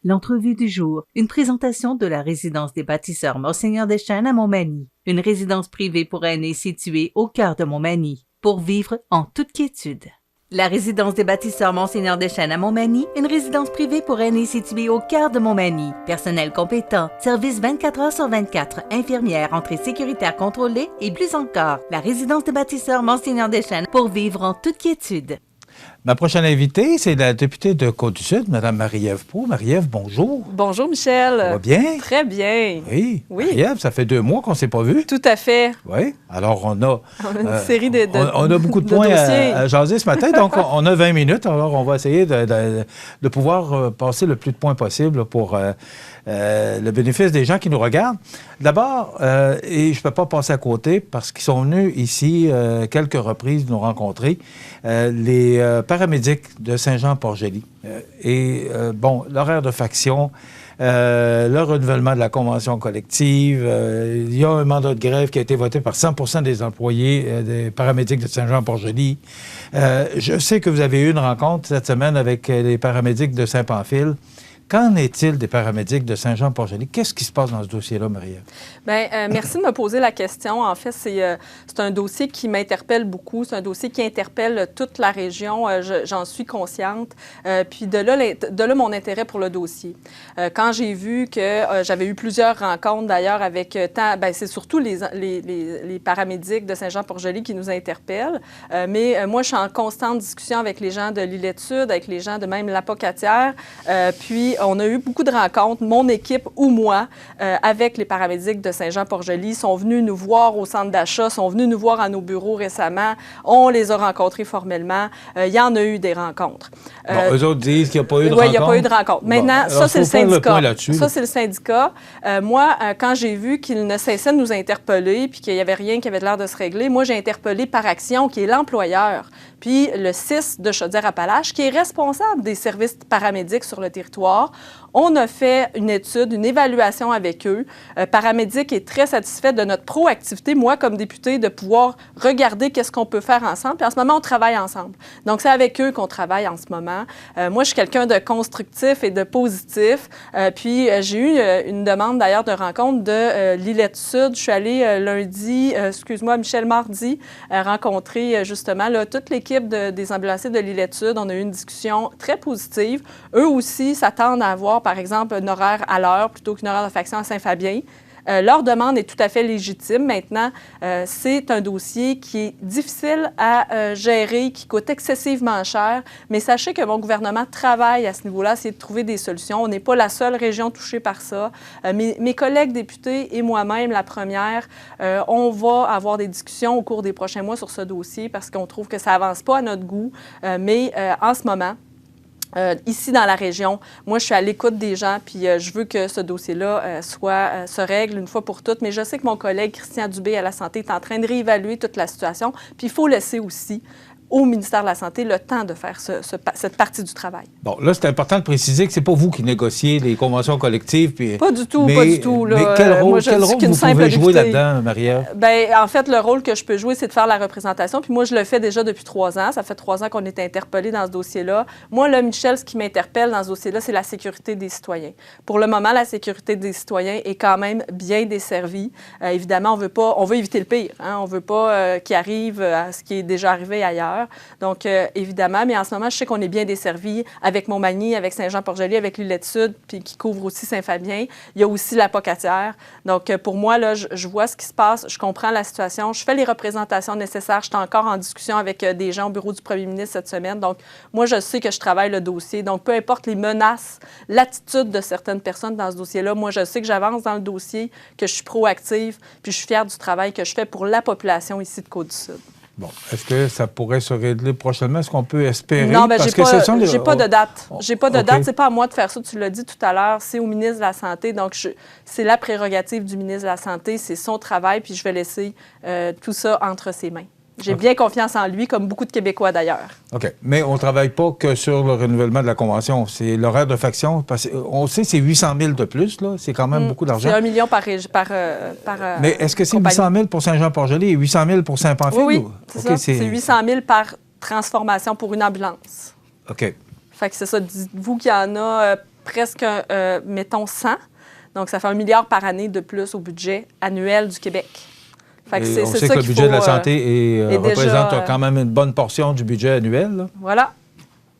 L'entrevue du jour, une présentation de la résidence des bâtisseurs Monseigneur Deschênes à Montmagny, une résidence privée pour aînés située au cœur de Montmagny, pour vivre en toute quiétude. La résidence des bâtisseurs Monseigneur Deschênes à Montmagny, une résidence privée pour aînés située au cœur de Montmagny. Personnel compétent, service 24 heures sur 24, infirmière, entrée sécuritaire contrôlée et plus encore. La résidence des bâtisseurs Monseigneur Deschênes pour vivre en toute quiétude. Ma prochaine invitée, c'est la députée de Côte-du-Sud, Mme Marie-Ève Proulx. Marie-Ève, bonjour. Bonjour, Michel. Ça va bien? Très bien. Oui. Marie-Ève, ça fait 2 mois qu'on ne s'est pas vus. Tout à fait. Oui. Alors, on a une série de on a beaucoup de points à jaser ce matin, donc on a 20 minutes. Alors, on va essayer de pouvoir passer le plus de points possible pour le bénéfice des gens qui nous regardent. D'abord, et je ne peux pas passer à côté parce qu'ils sont venus ici quelques reprises nous rencontrer, les paramédics de Saint-Jean-Port-Joli. L'horaire de faction, le renouvellement de la convention collective, il y a un mandat de grève qui a été voté par 100% des employés des paramédics de Saint-Jean-Port-Joli. Je sais que vous avez eu une rencontre cette semaine avec les paramédics de Saint-Pamphile. Qu'en est-il des paramédics de Saint-Jean-Port-Joli? Qu'est-ce qui se passe dans ce dossier-là, Marie-Ève? Bien, merci de me poser la question. En fait, c'est un dossier qui m'interpelle beaucoup. C'est un dossier qui interpelle toute la région. J'en suis consciente. Puis de là, mon intérêt pour le dossier. Quand j'ai vu que j'avais eu plusieurs rencontres, d'ailleurs, avec c'est surtout les paramédics de Saint-Jean-Port-Joli qui nous interpellent. Mais moi, je suis en constante discussion avec les gens de l'îlet-Sud, avec les gens de même l'Apocatière. Puis, on a eu beaucoup de rencontres, mon équipe ou moi, avec les paramédics de Saint-Jean-Port-Joli, sont venus nous voir au centre d'achat, sont venus nous voir à nos bureaux récemment. On les a rencontrés formellement. Il y en a eu des rencontres. Eux autres disent qu'il n'y a pas eu de rencontre. Oui, il n'y a pas eu de rencontre. Maintenant, ça, c'est le syndicat. Ça, c'est le syndicat. Moi, quand j'ai vu qu'ils ne cessaient de nous interpeller puis qu'il n'y avait rien qui avait l'air de se régler, moi, j'ai interpellé Par Action, qui est l'employeur, puis le CIS de Chaudière-Appalaches, qui est responsable des services paramédics sur le territoire. On a fait une étude, une évaluation avec eux. Paramédic est très satisfait de notre proactivité, moi, comme députée, de pouvoir regarder qu'est-ce qu'on peut faire ensemble. Puis en ce moment, on travaille ensemble. Donc, c'est avec eux qu'on travaille en ce moment. Moi, je suis quelqu'un de constructif et de positif. Puis, j'ai eu une demande, d'ailleurs, de rencontre de l'îlet-Sud. Je suis allée Michel, mardi, rencontrer, justement, là, toute l'équipe des ambulanciers de l'îlet-Sud. On a eu une discussion très positive. Eux aussi s'attendent à avoir, par exemple, un horaire à l'heure plutôt qu'une horaire de faction à Saint-Fabien. Leur demande est tout à fait légitime. Maintenant, c'est un dossier qui est difficile à gérer, qui coûte excessivement cher. Mais sachez que mon gouvernement travaille à ce niveau-là, essayer de trouver des solutions. On n'est pas la seule région touchée par ça. Mes collègues députés et moi-même, la première, on va avoir des discussions au cours des prochains mois sur ce dossier parce qu'on trouve que ça avance pas à notre goût. Mais en ce moment, ici dans la région, moi, je suis à l'écoute des gens, puis je veux que ce dossier-là se règle une fois pour toutes. Mais je sais que mon collègue Christian Dubé à la Santé est en train de réévaluer toute la situation. Puis il faut laisser aussi au ministère de la Santé le temps de faire cette partie du travail. Bon, là, c'est important de préciser que c'est pas vous qui négociez les conventions collectives. Puis, pas du tout, pas du tout. Là. Mais quel rôle, moi, vous pouvez jouer là-dedans, Marie-Ève? Bien, en fait, le rôle que je peux jouer, c'est de faire la représentation. Puis moi, je le fais déjà depuis 3 ans. Ça fait 3 ans qu'on est interpellés dans ce dossier-là. Moi, là, Michel, ce qui m'interpelle dans ce dossier-là, c'est la sécurité des citoyens. Pour le moment, la sécurité des citoyens est quand même bien desservie. Évidemment, on veut éviter le pire. Hein? On veut pas qu'il arrive à ce qui est déjà arrivé ailleurs. Donc, évidemment, mais en ce moment, je sais qu'on est bien desservi avec Montmagny, avec Saint-Jean-Port-Joli, avec l'îlet-Sud, puis qui couvre aussi Saint-Fabien. Il y a aussi l'Apocatière. Donc, pour moi, là, je vois ce qui se passe, je comprends la situation, je fais les représentations nécessaires. Je suis encore en discussion avec des gens au bureau du premier ministre cette semaine. Donc, moi, je sais que je travaille le dossier. Donc, peu importe les menaces, l'attitude de certaines personnes dans ce dossier-là, moi, je sais que j'avance dans le dossier, que je suis proactive, puis je suis fière du travail que je fais pour la population ici de Côte-du-Sud. Bon, est-ce que ça pourrait se régler prochainement? Est-ce qu'on peut espérer? Non, bien, j'ai pas de date. J'ai pas de OK. date. C'est pas à moi de faire ça. Tu l'as dit tout à l'heure. C'est au ministre de la Santé. Donc, c'est la prérogative du ministre de la Santé. C'est son travail. Puis, je vais laisser tout ça entre ses mains. J'ai bien confiance en lui, comme beaucoup de Québécois d'ailleurs. OK. Mais on ne travaille pas que sur le renouvellement de la Convention. C'est l'horaire de faction. Parce on sait que c'est 800 000 de plus, là. C'est quand même beaucoup d'argent. C'est 1 million par Mais est-ce que c'est 800 000 pour Saint-Jean-Port-Joli et 800 000 pour Saint-Pamphile? Oui, c'est ça. C'est 800 000 par transformation pour une ambulance. OK. Fait que c'est ça. Dites-vous qu'il y en a presque, mettons, 100. Donc, ça fait 1 milliard par année de plus au budget annuel du Québec. Fait que on sait que le budget de la santé représente quand même une bonne portion du budget annuel. Là. Voilà.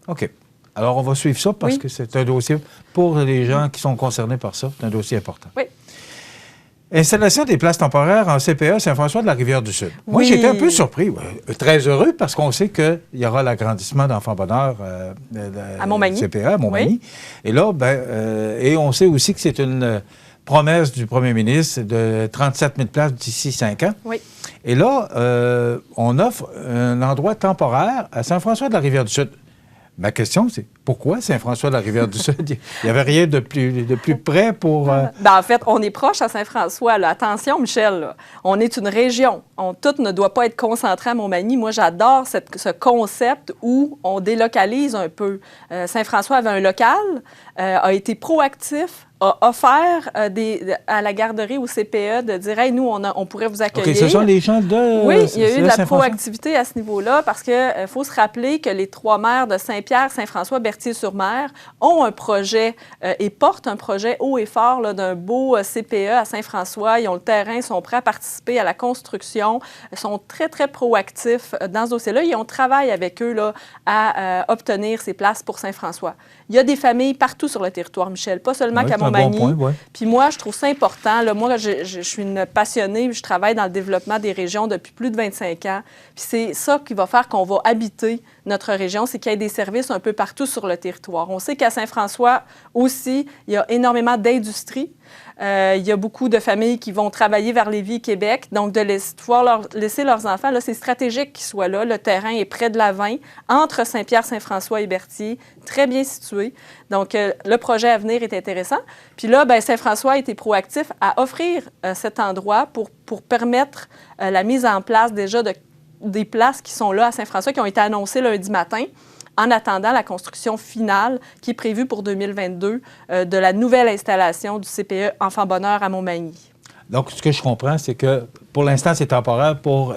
OK. Alors, on va suivre ça parce que c'est un dossier pour les gens qui sont concernés par ça. C'est un dossier important. Oui. Installation des places temporaires en CPE Saint-François de la Rivière-du-Sud. Oui. Moi, j'étais un peu surpris, très heureux, parce qu'on sait qu'il y aura l'agrandissement d'Enfants Bonheur à Montmagny. CPE à Montmagny. Oui. Et là, et on sait aussi que c'est une promesse du premier ministre de 37 000 places d'ici 5 ans. Oui. Et là, on offre un endroit temporaire à Saint-François de la Rivière-du-Sud. Ma question, c'est pourquoi Saint-François-de-la-Rivière-du-Sud? Il n'y avait rien de plus près pour... En fait, on est proche à Saint-François. Là. Attention, Michel, là. On est une région. Tout ne doit pas être concentré à Montmagny. Moi, j'adore ce concept où on délocalise un peu. Saint-François avait un local, a été proactif, a offert à la garderie au CPE de dire « Hey, nous, on pourrait vous accueillir. » OK, ce sont les gens de... Oui, il y a eu de la proactivité à ce niveau-là parce qu'il faut se rappeler que les 3 maires de Saint-Pierre, Saint-François, Berthier-sur-Mer ont un projet et portent un projet haut et fort là, d'un beau CPE à Saint-François. Ils ont le terrain, sont prêts à participer à la construction, sont très, très proactifs dans ce dossier-là. Et on travaille avec eux là, à obtenir ces places pour Saint-François. Il y a des familles partout sur le territoire, Michel, pas seulement qu'à Montmagny. Bon point, Puis moi, je trouve ça important. Là, moi, je suis une passionnée. Je travaille dans le développement des régions depuis plus de 25 ans. Puis c'est ça qui va faire qu'on va habiter notre région, c'est qu'il y ait des services un peu partout sur le territoire. On sait qu'à Saint-François aussi, il y a énormément d'industries. Il y a beaucoup de familles qui vont travailler vers Lévis, Québec. Donc, de pouvoir laisser leurs enfants, là, c'est stratégique qu'ils soient là. Le terrain est près de la 20, entre Saint-Pierre, Saint-François et Berthier, très bien situé. Donc, le projet à venir est intéressant. Puis là, Saint-François a été proactif à offrir cet endroit pour permettre la mise en place déjà des places qui sont là à Saint-François, qui ont été annoncées lundi matin, en attendant la construction finale qui est prévue pour 2022 de la nouvelle installation du CPE Enfants Bonheur à Montmagny. Donc, ce que je comprends, c'est que pour l'instant, c'est temporaire pour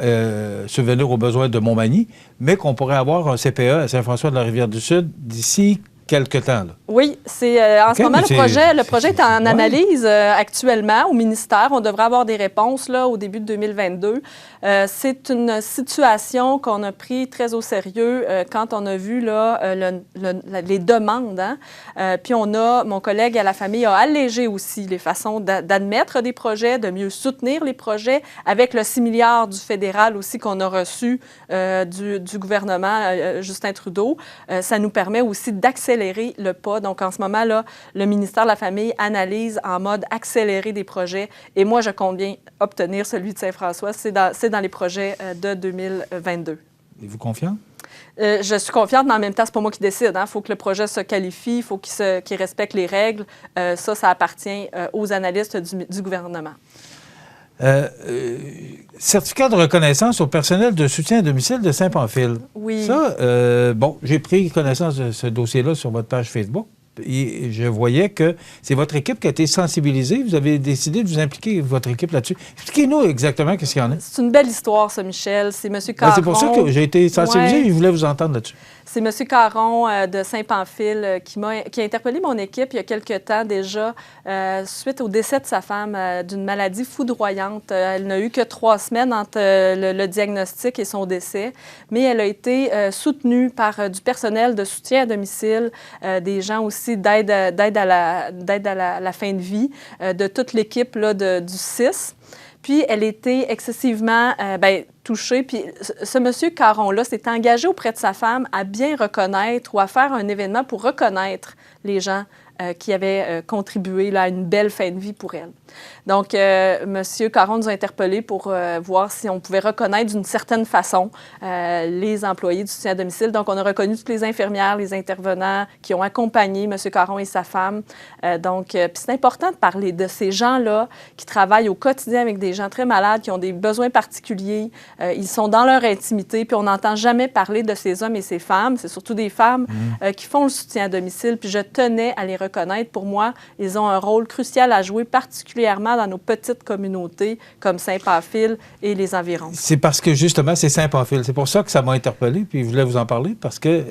subvenir aux besoins de Montmagny, mais qu'on pourrait avoir un CPE à Saint-François de la Rivière-du-Sud d'ici quelque temps. Là. Oui, c'est en ce moment, le projet est en analyse actuellement au ministère. On devrait avoir des réponses là, au début de 2022. C'est une situation qu'on a pris très au sérieux quand on a vu là, les demandes. Hein? Puis mon collègue à la famille a allégé aussi les façons d'admettre des projets, de mieux soutenir les projets avec le 6 milliards du fédéral aussi qu'on a reçu du gouvernement Justin Trudeau. Ça nous permet aussi d'accélérer le pas. Donc, en ce moment, là, le ministère de la Famille analyse en mode accélérer des projets. Et moi, je compte bien obtenir celui de Saint-François. C'est dans les projets de 2022. Êtes-vous confiant? Je suis confiante, mais en même temps, c'est pas moi qui décide. Il faut que le projet se qualifie, il faut qu'il respecte les règles. Ça appartient aux analystes du gouvernement. Certificat de reconnaissance au personnel de soutien à domicile de Saint-Pamphile. Oui. Ça, j'ai pris connaissance de ce dossier-là sur votre page Facebook. Et je voyais que c'est votre équipe qui a été sensibilisée. Vous avez décidé de vous impliquer, votre équipe, là-dessus. Expliquez-nous exactement qu'est-ce qu'il y en a. C'est une belle histoire, ça, Michel. C'est M. Caron. C'est pour ça que j'ai été sensibilisé et je voulais vous entendre là-dessus. C'est M. Caron de Saint-Pamphile qui a interpellé mon équipe il y a quelque temps déjà, suite au décès de sa femme d'une maladie foudroyante. Elle n'a eu que 3 semaines entre le diagnostic et son décès, mais elle a été soutenue par du personnel de soutien à domicile, des gens aussi d'aide à la fin de vie, de toute l'équipe là, du CIS. Puis, elle était excessivement touchée. Puis, ce monsieur Caron-là s'est engagé auprès de sa femme à bien reconnaître ou à faire un événement pour reconnaître les gens qui avaient contribué là, à une belle fin de vie pour elle. Donc, M. Caron nous a interpellés pour voir si on pouvait reconnaître d'une certaine façon les employés du soutien à domicile. Donc, on a reconnu toutes les infirmières, les intervenants qui ont accompagné M. Caron et sa femme. Puis c'est important de parler de ces gens-là qui travaillent au quotidien avec des gens très malades, qui ont des besoins particuliers. Ils sont dans leur intimité, puis on n'entend jamais parler de ces hommes et ces femmes. C'est surtout des femmes qui font le soutien à domicile, puis je tenais à les reconnaître reconnaître. Pour moi, ils ont un rôle crucial à jouer, particulièrement dans nos petites communautés comme Saint-Pamphile et les environs. C'est parce que, justement, c'est Saint-Pamphile. C'est pour ça que ça m'a interpellé, puis je voulais vous en parler, parce que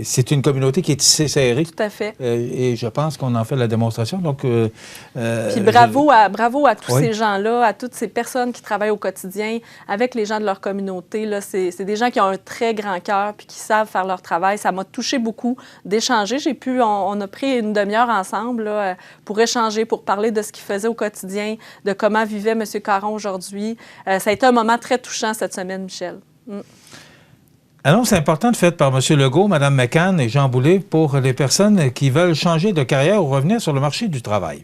c'est une communauté qui est tissée serrée. Tout à fait. Et je pense qu'on en fait la démonstration. Donc, puis bravo à tous ces gens-là, à toutes ces personnes qui travaillent au quotidien avec les gens de leur communauté. Là, c'est des gens qui ont un très grand cœur puis qui savent faire leur travail. Ça m'a touché beaucoup d'échanger. On a pris une demi-heure ensemble là, pour échanger, pour parler de ce qu'ils faisaient au quotidien, de comment vivait M. Caron aujourd'hui. Ça a été un moment très touchant cette semaine, Michel. Annonce importante faite par M. Legault, Mme McCann et Jean Boulet pour les personnes qui veulent changer de carrière ou revenir sur le marché du travail.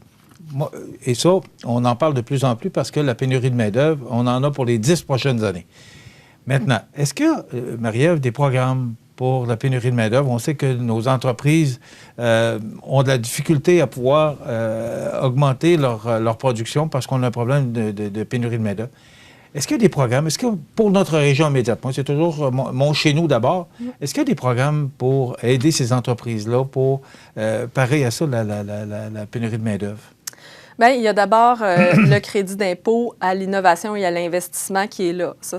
Et ça, on en parle de plus en plus parce que la pénurie de main-d'œuvre, on en a pour les 10 prochaines années. Maintenant, est-ce qu'il y a, Marie-Ève, des programmes pour la pénurie de main-d'œuvre? On sait que nos entreprises ont de la difficulté à pouvoir augmenter leur production parce qu'on a un problème de pénurie de main-d'œuvre. Est-ce qu'il y a des programmes? Est-ce que pour notre région immédiate, moi, c'est toujours mon chez nous d'abord, est-ce qu'il y a des programmes pour aider ces entreprises-là pour parer à ça, la pénurie de main-d'œuvre? Bien, il y a d'abord le crédit d'impôt à l'innovation et à l'investissement qui est là. Ça,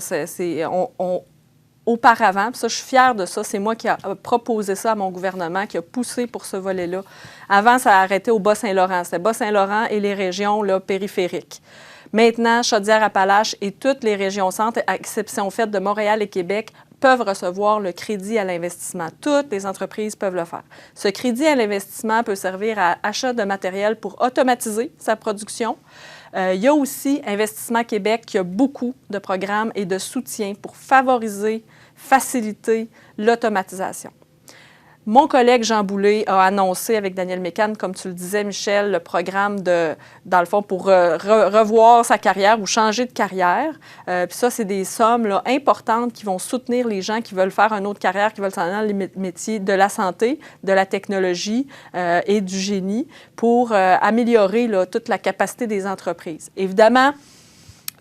auparavant, puis ça, je suis fière de ça, c'est moi qui ai proposé ça à mon gouvernement, qui a poussé pour ce volet-là. Avant, ça a arrêté au Bas-Saint-Laurent. C'était Bas-Saint-Laurent et les régions là, périphériques. Maintenant, Chaudière-Appalaches et toutes les régions centres, à exception faite de Montréal et Québec, peuvent recevoir le crédit à l'investissement. Toutes les entreprises peuvent le faire. Ce crédit à l'investissement peut servir à achat de matériel pour automatiser sa production. Il y a aussi Investissement Québec qui a beaucoup de programmes et de soutien pour favoriser, faciliter l'automatisation. Mon collègue Jean Boulet a annoncé avec Daniel McCann, comme tu le disais, Michel, le programme dans le fond, pour revoir sa carrière ou changer de carrière. Puis ça, c'est des sommes là, importantes qui vont soutenir les gens qui veulent faire une autre carrière, qui veulent s'en aller dans les métiers de la santé, de la technologie et du génie pour améliorer là, toute la capacité des entreprises. Évidemment,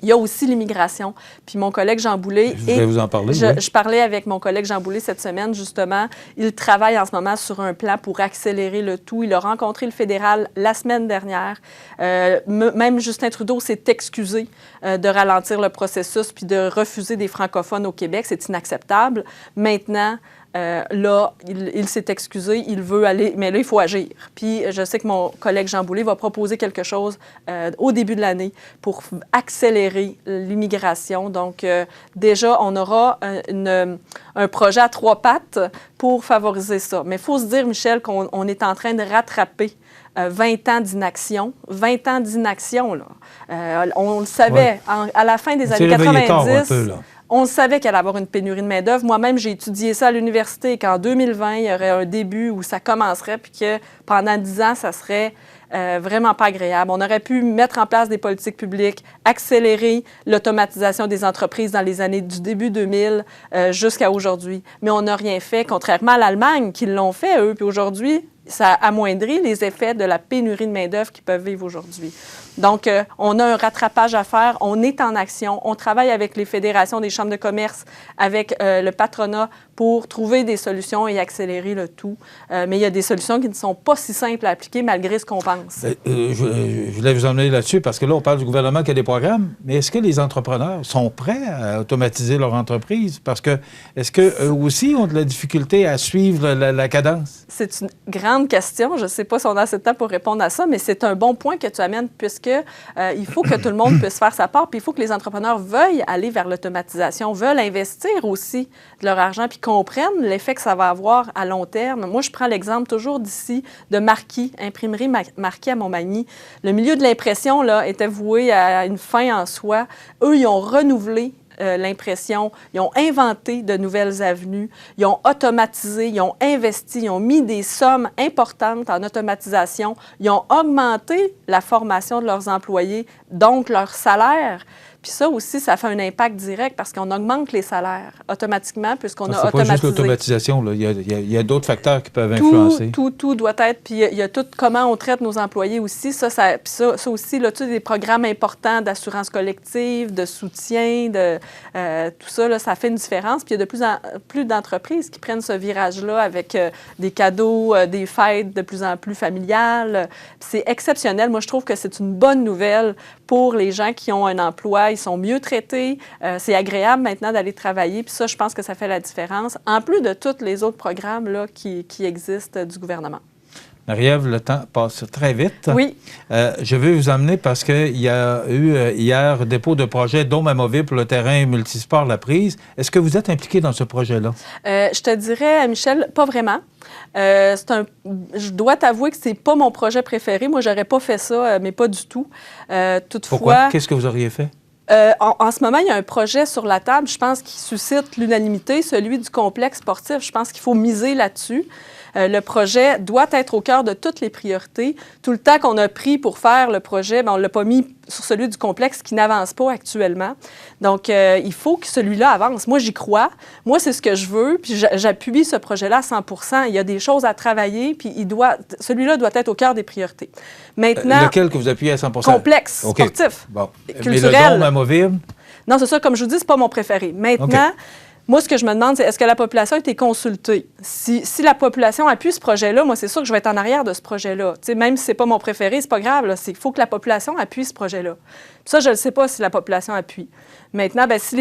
il y a aussi l'immigration. Puis mon collègue Jean Boulet... Je voulais vous en parler. Je parlais avec mon collègue Jean Boulet cette semaine, justement. Il travaille en ce moment sur un plan pour accélérer le tout. Il a rencontré le fédéral la semaine dernière. Même Justin Trudeau s'est excusé de ralentir le processus puis de refuser des francophones au Québec. C'est inacceptable. Maintenant... là, il s'est excusé, il veut aller, mais là, il faut agir. Puis je sais que mon collègue Jean Boulet va proposer quelque chose au début de l'année pour accélérer l'immigration. Donc, déjà, on aura un projet à 3 pattes pour favoriser ça. Mais il faut se dire, Michel, qu'on est en train de rattraper 20 ans d'inaction. 20 ans d'inaction, là. On le savait, à la fin des années 90... On savait qu'il allait y avoir une pénurie de main-d'œuvre. Moi-même, j'ai étudié ça à l'université, qu'en 2020, il y aurait un début où ça commencerait, puis que pendant 10 ans, ça serait vraiment pas agréable. On aurait pu mettre en place des politiques publiques, accélérer l'automatisation des entreprises dans les années du début 2000 jusqu'à aujourd'hui. Mais on n'a rien fait, contrairement à l'Allemagne, qui l'ont fait, eux. Puis aujourd'hui, ça amoindrit les effets de la pénurie de main-d'œuvre qu'ils peuvent vivre aujourd'hui. Donc, on a un rattrapage à faire, on est en action, on travaille avec les fédérations des chambres de commerce, avec le patronat pour trouver des solutions et accélérer le tout. Mais il y a des solutions qui ne sont pas si simples à appliquer malgré ce qu'on pense. Je voulais vous emmener là-dessus parce que là, on parle du gouvernement qui a des programmes, mais est-ce que les entrepreneurs sont prêts à automatiser leur entreprise? Parce que est-ce qu'eux aussi ont de la difficulté à suivre la cadence? C'est une grande question. Je ne sais pas si on a assez de temps pour répondre à ça, mais c'est un bon point que tu amènes puisque il faut que tout le monde puisse faire sa part, puis il faut que les entrepreneurs veuillent aller vers l'automatisation, veulent investir aussi de leur argent, puis comprennent l'effet que ça va avoir à long terme. Moi, je prends l'exemple toujours d'ici de Marquis, imprimerie Marquis à Montmagny. Le milieu de l'impression là, était voué à une fin en soi. Eux, ils ont renouvelé l'impression, ils ont inventé de nouvelles avenues, ils ont automatisé, ils ont investi, ils ont mis des sommes importantes en automatisation, ils ont augmenté la formation de leurs employés, donc leur salaire. Puis ça aussi, ça fait un impact direct parce qu'on augmente les salaires automatiquement puisqu'on a automatisé. C'est pas juste l'automatisation, là. Il y a d'autres facteurs qui peuvent influencer. Tout doit être. Puis il y a tout comment on traite nos employés aussi. Ça aussi, là, des programmes importants d'assurance collective, de soutien, tout ça, là, ça fait une différence. Puis il y a de plus en plus d'entreprises qui prennent ce virage-là avec des cadeaux, des fêtes de plus en plus familiales. C'est exceptionnel. Moi, je trouve que c'est une bonne nouvelle pour les gens qui ont un emploi. Ils sont mieux traités. C'est agréable maintenant d'aller travailler. Puis ça, je pense que ça fait la différence, en plus de tous les autres programmes là, qui existent du gouvernement. Marie-Ève, le temps passe très vite. Oui. Je veux vous emmener parce qu'il y a eu hier dépôt de projet Dôme amovible pour le terrain multisport La Prise. Est-ce que vous êtes impliqué dans ce projet-là? Je te dirais, Michel, pas vraiment. Je dois t'avouer que c'est pas mon projet préféré. Moi, j'aurais pas fait ça, mais pas du tout. Toutefois, pourquoi? Qu'est-ce que vous auriez fait? En ce moment, il y a un projet sur la table, je pense, qui suscite l'unanimité, celui du complexe sportif. Je pense qu'il faut miser là-dessus. Le projet doit être au cœur de toutes les priorités. Tout le temps qu'on a pris pour faire le projet, bien, on ne l'a pas mis sur celui du complexe qui n'avance pas actuellement. Donc, il faut que celui-là avance. Moi, j'y crois. Moi, c'est ce que je veux. Puis, j'appuie ce projet-là à 100 %. Il y a des choses à travailler. Puis, celui-là doit être au cœur des priorités. Maintenant, lequel que vous appuyez à 100 %? Complexe, okay. Sportif, bon. culturel. Mais le dôme amovible? Non, c'est ça. Comme je vous dis, ce n'est pas mon préféré. Maintenant, okay. Moi, ce que je me demande, c'est est-ce que la population a été consultée? Si la population appuie ce projet-là, moi, c'est sûr que je vais être en arrière de ce projet-là. T'sais, même si ce n'est pas mon préféré, c'est pas grave. Il faut que la population appuie ce projet-là. Puis ça, je ne sais pas si la population appuie. Maintenant, bien, si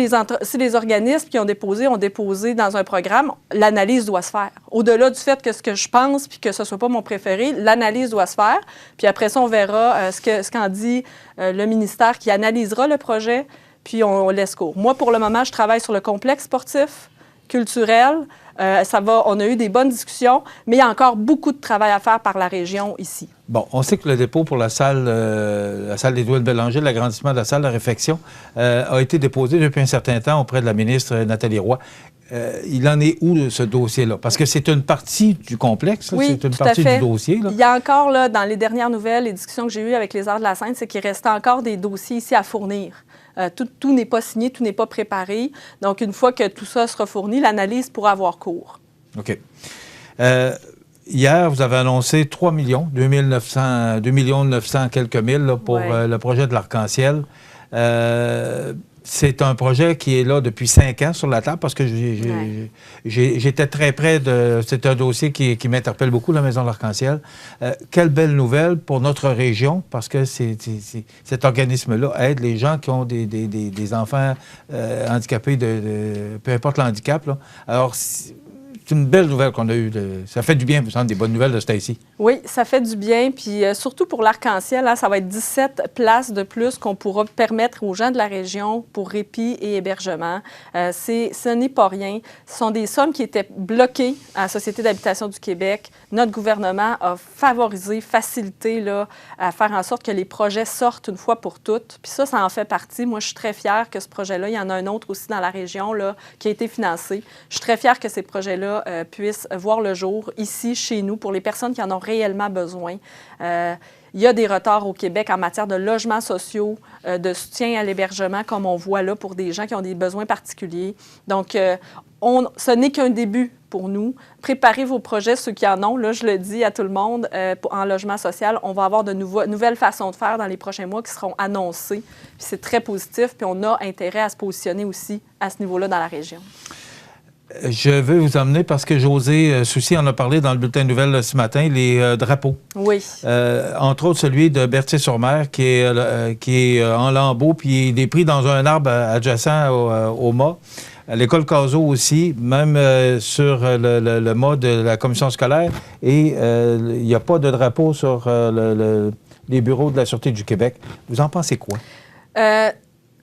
les organismes qui ont déposé dans un programme, l'analyse doit se faire. Au-delà du fait que ce que je pense puis que ce ne soit pas mon préféré, l'analyse doit se faire. Puis après ça, on verra ce qu'en dit le ministère qui analysera le projet. Puis on laisse court. Moi, pour le moment, je travaille sur le complexe sportif, culturel. On a eu des bonnes discussions, mais il y a encore beaucoup de travail à faire par la région ici. Bon, on sait que le dépôt pour la salle d'Édouard Bélanger, l'agrandissement de la salle de réfection, a été déposé depuis un certain temps auprès de la ministre Nathalie Roy. Il en est où, ce dossier-là? Parce que c'est une partie du complexe, oui, c'est une partie du dossier. Là. Il y a encore, là, dans les dernières nouvelles, les discussions que j'ai eues avec les Arts de la Seine, c'est qu'il restait encore des dossiers ici à fournir. Tout n'est pas signé, tout n'est pas préparé. Donc, une fois que tout ça sera fourni, l'analyse pourra avoir cours. OK. Hier, vous avez annoncé 2 900 quelques mille là, pour le projet de l'Arc-en-Ciel. C'est un projet qui est là depuis 5 ans sur la table parce que j'étais très près de... C'est un dossier qui m'interpelle beaucoup, la Maison de l'Arc-en-Ciel. Quelle belle nouvelle pour notre région parce que cet organisme-là aide les gens qui ont des enfants handicapés, peu importe le handicap. Là. Alors, c'est une belle nouvelle qu'on a eue. Ça fait du bien, vous sentez des bonnes nouvelles de Stacy. Oui, ça fait du bien. Puis surtout pour l'Arc-en-Ciel, là, ça va être 17 places de plus qu'on pourra permettre aux gens de la région pour répit et hébergement. Ce n'est pas rien. Ce sont des sommes qui étaient bloquées à la Société d'habitation du Québec. Notre gouvernement a favorisé, facilité là, à faire en sorte que les projets sortent une fois pour toutes. Puis ça en fait partie. Moi, je suis très fière que ce projet-là, il y en a un autre aussi dans la région là, qui a été financé. Je suis très fière que ces projets-là puissent voir le jour ici, chez nous, pour les personnes qui en ont réellement besoin. Il y a des retards au Québec en matière de logements sociaux, de soutien à l'hébergement, comme on voit là, pour des gens qui ont des besoins particuliers. Donc, ce n'est qu'un début pour nous. Préparez vos projets, ceux qui en ont. Là, je le dis à tout le monde, en logement social, on va avoir de nouvelles façons de faire dans les prochains mois qui seront annoncées. Puis c'est très positif, puis on a intérêt à se positionner aussi à ce niveau-là dans la région. Je veux vous emmener parce que José Soucy en a parlé dans le bulletin de nouvelles ce matin, les drapeaux. Oui. Entre autres, celui de Berthier-sur-Mer qui est en lambeaux puis il est pris dans un arbre adjacent au mât. À l'école Cazot aussi, même sur le mât de la commission scolaire. Et il n'y a pas de drapeau sur les bureaux de la Sûreté du Québec. Vous en pensez quoi?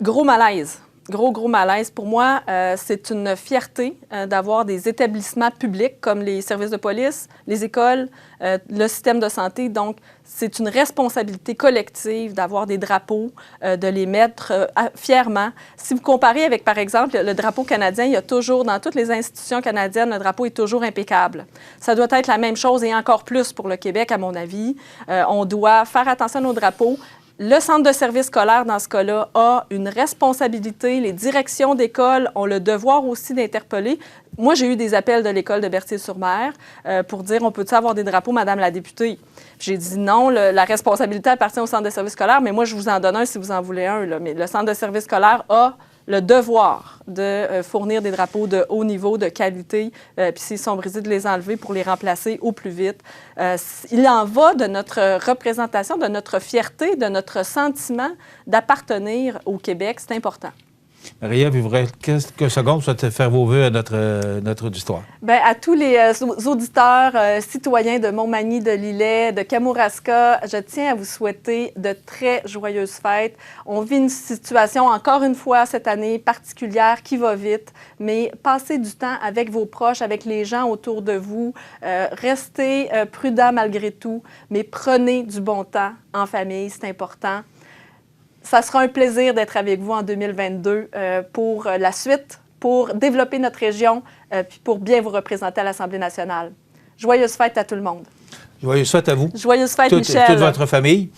Gros malaise. Gros malaise. Pour moi, c'est une fierté d'avoir des établissements publics comme les services de police, les écoles, le système de santé. Donc, c'est une responsabilité collective d'avoir des drapeaux, de les mettre fièrement. Si vous comparez avec, par exemple, le drapeau canadien, il y a toujours, dans toutes les institutions canadiennes, le drapeau est toujours impeccable. Ça doit être la même chose et encore plus pour le Québec, à mon avis. On doit faire attention à nos drapeaux. Le centre de service scolaire, dans ce cas-là, a une responsabilité. Les directions d'école ont le devoir aussi d'interpeller. Moi, j'ai eu des appels de l'école de Berthier-sur-Mer pour dire « On peut-tu avoir des drapeaux, Madame la députée? » J'ai dit non, la responsabilité appartient au centre de service scolaire, mais moi, je vous en donne un si vous en voulez un. Là. Mais le centre de service scolaire a le devoir de fournir des drapeaux de haut niveau, de qualité, puis s'ils sont brisés, de les enlever pour les remplacer au plus vite. Il en va de notre représentation, de notre fierté, de notre sentiment d'appartenir au Québec. C'est important. Maria, vous voudrez quelques secondes pour faire vos vœux à notre auditoire. Bien, à tous les auditeurs, citoyens de Montmagny, de Lillet, de Kamouraska, je tiens à vous souhaiter de très joyeuses fêtes. On vit une situation, encore une fois, cette année particulière qui va vite, mais passez du temps avec vos proches, avec les gens autour de vous. Restez prudents malgré tout, mais prenez du bon temps en famille, c'est important. Ça sera un plaisir d'être avec vous en 2022 pour la suite, pour développer notre région, puis pour bien vous représenter à l'Assemblée nationale. Joyeuses fêtes à tout le monde. Joyeuses fêtes à vous. Joyeuses fêtes, Michel. Toute votre famille.